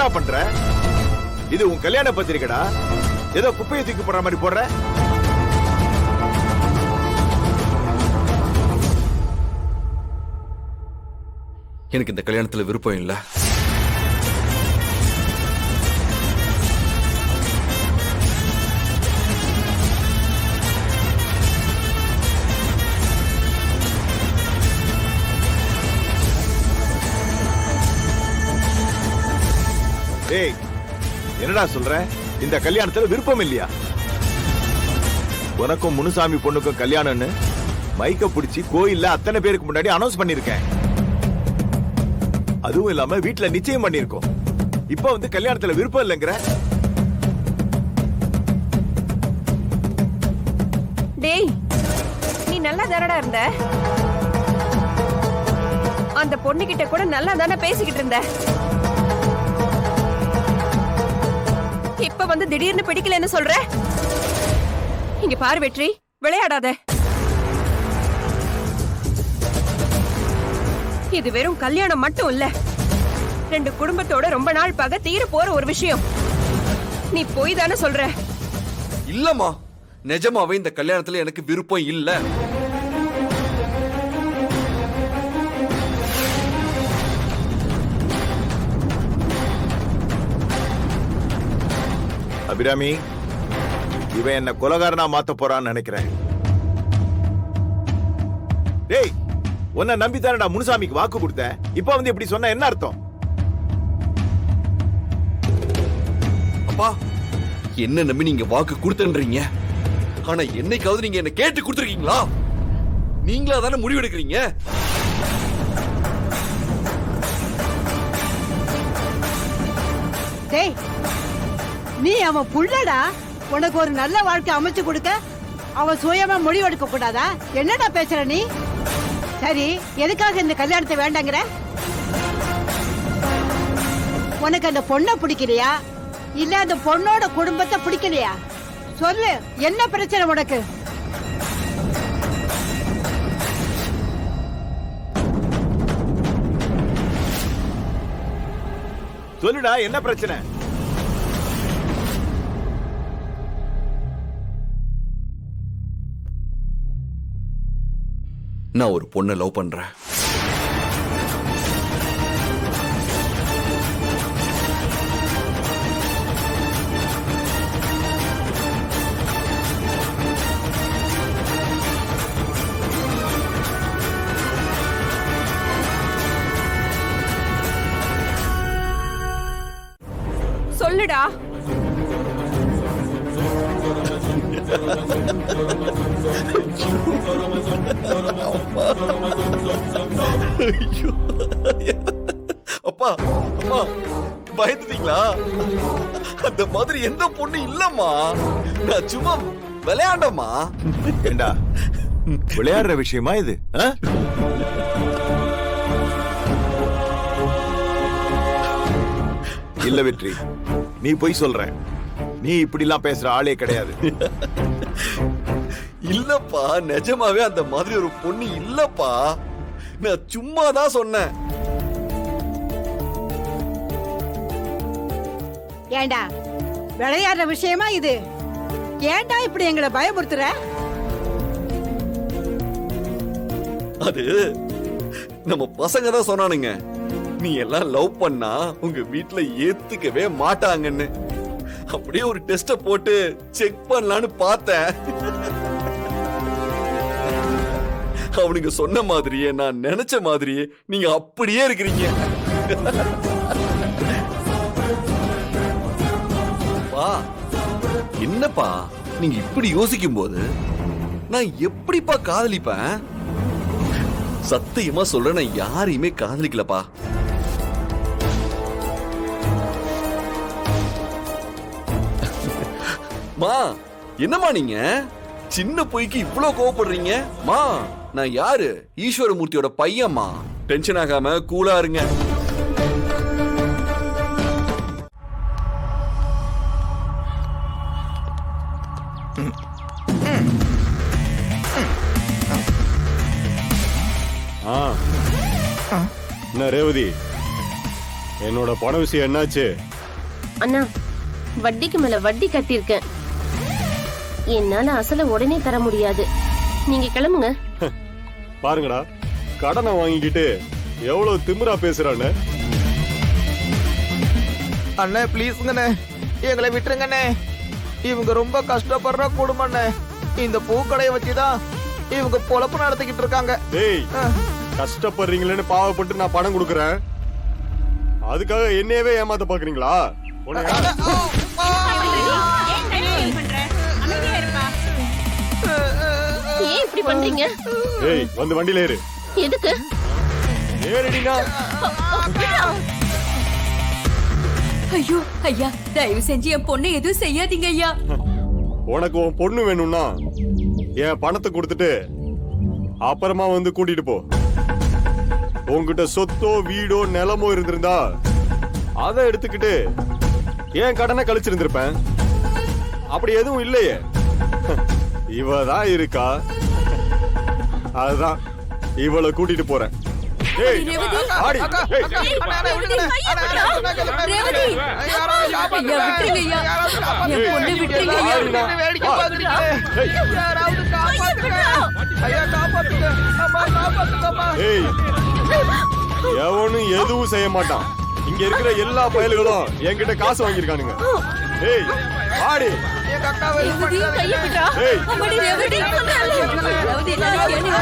என்னடா பண்ற? இது உன் கல்யாண பத்திரிக்கைடா. ஏதோ குப்பையை தூக்கி போடுற மாதிரி போடுற. எனக்கு இந்த கல்யாணத்துல விருப்பம் இல்ல. ஏய், என்னடா சொல்ற? இந்த கல்யாணத்துல விருப்பம் இல்லையா? உனக்கும் முனுசாமி பொண்ணுக்கும் கல்யாணம்னு மைக்க பிடிச்சி கோயில்ல அத்தனை பேருக்கு முன்னாடி அனௌன்ஸ் பண்ணிருக்கேன். அதுவும் இல்லாம வீட்டுல நிச்சயம் பண்ணிருக்கோம். இப்ப வந்து கல்யாணத்துல விருப்பம் இல்லைங்கிற. டேய், நீ நல்லா தானடா இருந்த? அந்த பொண்ணு கிட்ட கூட நல்லா தானே பேசிக்கிட்டு இருந்த. இப்ப வந்து திடீர்னு பிடிக்கலன்னு சொல்ற. இங்க பாரு வெற்றி, விளையாடாத. இது வெறும் கல்யாணம் மட்டும் இல்ல, ரெண்டு குடும்பத்தோட ரொம்ப நாள் பகை தீர போற ஒரு விஷயம். நீ போய் தானே சொல்ற? இல்லம்மா, நிஜமாவே இந்த கல்யாணத்துல எனக்கு விருப்பம் இல்ல. அபிராமி, இவன் என்ன கொலகாரனா மாத்த போறான்னு நினைக்கிறேன். டேய், உன்னை நம்பித்தானடா முனுசாமிக்கு வாக்கு கொடுத்த. இப்ப வந்து இப்படி சொன்ன என்ன அர்த்தம்? அப்பா, என்ன நம்பி நீங்க வாக்கு கொடுத்தன்றீங்க. ஆனா என்னைக்காவது நீங்க என்ன கேட்டு கொடுத்துருக்கீங்களா? நீங்களா தானே முடிவெடுக்கிறீங்க. டேய், நீ அவன் புள்ளடா. உனக்கு ஒரு நல்ல வாழ்க்கை அமைச்சு கொடுக்க அவன் சுயமா முடிவெடுக்க கூடாதா? என்னடா பேசுற நீ? சரி, எதுக்காக இந்த கல்யாணத்தை வேண்டாங்கிற? உனக்கு அந்த பொண்ணை பிடிக்கலையா, இல்ல அந்த பொண்ணோட குடும்பத்தை பிடிக்கலையா? சொல்லு, என்ன பிரச்சனை உனக்கு? சொல்லுடா, என்ன பிரச்சனை? நான் ஒரு பொண்ணை லவ் பண்றேன். சொல்லுடா. அப்பா, அம்மா, பயந்துட்டீங்களா? அந்த மாதிரி எந்த பொண்ணு இல்லம்மா. நான் சும்மா விளையாண்டம்மா. ஏண்டா, விளையாடுற விஷயமா இது? இல்ல வெற்றி, நீ போய் சொல்ற. நீ இப்படி எல்லாம் பேசுற ஆளே கிடையாது. இல்லப்பா, நிஜமாவே அந்த மாதிரி ஒரு பொண்ணு இல்லப்பா. நான் சும்மா தான் சொன்னேன். ஏண்டா, விளையாடுற விஷயமா இது? ஏண்டா இப்படி எங்களை பயமுறுத்துற? அது நம்ம பசங்க தான் சொன்னானுங்க, நீ எல்லாம் லவ் பண்ணா உங்க வீட்டுல ஏத்துக்கவே மாட்டாங்கன்னு. அப்படியே ஒரு டெஸ்ட போட்டு செக் பண்ணலான்னு பார்த்தேன். அவனுங்க சொன்ன மாதிரியே, நான் நினைச்ச மாதிரியே நீங்க அப்படியே இருக்கிறீங்க. என்னப்பா நீங்க இப்படி யோசிக்கும் போது நான் எப்படிப்பா காதலிப்பேன்? சத்தியமா சொல்றேன், நான் யாரையுமே காதலிக்கலப்பா. மா, என்னம்மா நீங்க சின்ன பொய்க்கு இவ்வளவு கோவப்படுறீங்க? மா, நான் யாரு? ஈஸ்வரமூர்த்தியோட பையன்மா. டென்ஷன் ஆகாம கூலா இருங்க. என்ன ரேவதி, என்னோட பண விஷயம் என்னாச்சு? அண்ணா வட்டிக்கு மேல வட்டி கட்டியிருக்கேன். என்னால அசல உடனே தர முடியாது. நீங்க கிளம்புங்க. பாருங்கடா, கடனை வாங்கிக்கிட்டு எவ்வளவு திமிரா பேசுறான்னு. அண்ணே ப்ளீஸ்ங்கண்ணே, எங்களை விட்டுருங்கண்ணே. இவங்க ரொம்ப கஷ்டப்படுற குடும்பம்ண்ணே. இந்த பூக்கடையை வச்சுதான் இவங்க பொழப்பு நடத்திக்கிட்டு இருக்காங்க. டேய், கஷ்டப்படுறீங்களேன்னு பாவப்பட்டு நான் பணம் கொடுக்கறேன். அதுக்காக என்னையவே ஏமாத்த பாக்குறீங்களா? ஏன் இப்படி பண்றீங்க? டேய், வந்து வண்டியில ஏறு. எதுக்கு? ஏறிடினா. ஐயோ ஐயா, தயவு செஞ்சு என் பொண்ணு எதுவும் செய்யாதீங்க ஐயா. உனக்கு உன் பொண்ணு வேணும்னா என் பணத்தை கொடுத்துட்டு அப்புறமா வந்து கூட்டிட்டு போ. உன்கிட்ட சொத்தோ வீடோ நிலமோ இருந்திருந்தா அதை எடுத்துக்கிட்டு என் கடனை கழிச்சிருந்திருப்பேன். அப்படி எதுவும் இல்லையே. இவதான் இருக்கா, அதுதான் இவளை கூட்டிட்டு போறேன். ஏய், ஆடி. ஏய். ஐயா விட்டுருங்க ஐயா, என் பொண்ணு விட்டுருங்க ஐயா. ஏய், எவனும் எதுவும் செய்ய மாட்டான். இங்க இருக்கிற எல்லா பயல்களும் என்கிட்ட காசு வாங்கியிருக்கானுங்க. ஏய், ஆடி. ரேவதி, கையை விட்டா. ஏய். அம்மாடி ரேவதி, ரேவதி, எல்லாரும் கேளுங்க.